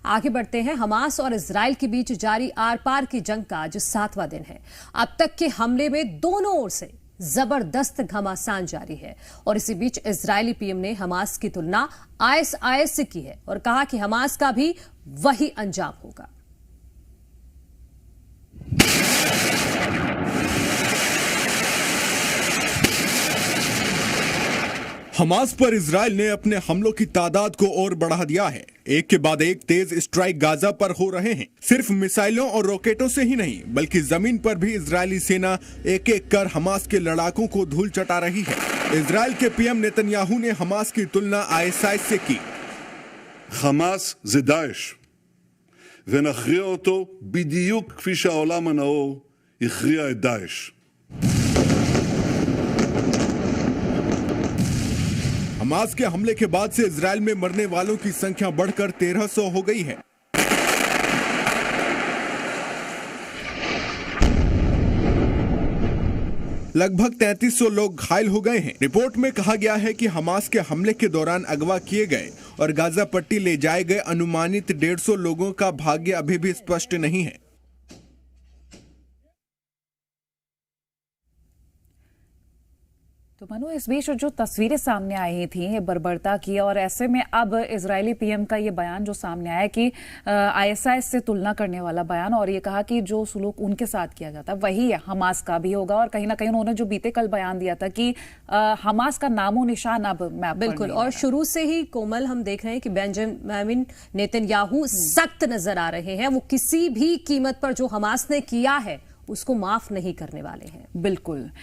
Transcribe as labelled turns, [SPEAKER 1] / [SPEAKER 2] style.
[SPEAKER 1] आगे बढ़ते हैं। हमास और इजराइल के बीच जारी आर पार की जंग का आज 7वां दिन है। अब तक के हमले में दोनों ओर से जबरदस्त घमासान जारी है और इसी बीच इजरायली पीएम ने हमास की तुलना आईएसआईएस से की है और कहा कि हमास का भी वही अंजाम होगा।
[SPEAKER 2] हमास पर इजराइल ने अपने हमलों की तादाद को और बढ़ा दिया है। एक के बाद एक तेज स्ट्राइक गाजा पर हो रहे हैं। सिर्फ मिसाइलों और रॉकेटों से ही नहीं बल्कि जमीन पर भी इजरायली सेना एक एक कर हमास के लड़ाकों को धूल चटा रही है। इजराइल के पीएम नेतन्याहू ने हमास की तुलना आईएसआईएस से की।
[SPEAKER 3] חמאס זה דאעש, ונכריע אותו בדיוק כפי שהעולם הנאור הכריע את דאעש.
[SPEAKER 2] हमास के हमले के बाद से इजराइल में मरने वालों की संख्या बढ़कर 1300 हो गई है। लगभग 3300 लोग घायल हो गए हैं। रिपोर्ट में कहा गया है कि हमास के हमले के दौरान अगवा किए गए और गाजा पट्टी ले जाए गए अनुमानित 150 लोगों का भाग्य अभी भी स्पष्ट नहीं है।
[SPEAKER 4] तो मनु, इस बीच जो तस्वीरें सामने आई थी बर्बरता की, और ऐसे में अब इजरायली पीएम का ये बयान जो सामने आया कि आईएसआईएस से तुलना करने वाला बयान, और ये कहा कि जो सुलूक उनके साथ किया जाता है वही हमास का भी होगा। और कहीं ना कहीं उन्होंने जो बीते कल बयान दिया था कि हमास का नामो निशान अब मैप
[SPEAKER 1] बिल्कुल। और शुरू से ही कोमल हम देख रहे हैं कि बेंजामिन नेतन्याहू सख्त नजर आ रहे हैं। वो किसी भी कीमत पर जो हमास ने किया है उसको माफ नहीं करने वाले हैं।
[SPEAKER 4] बिल्कुल।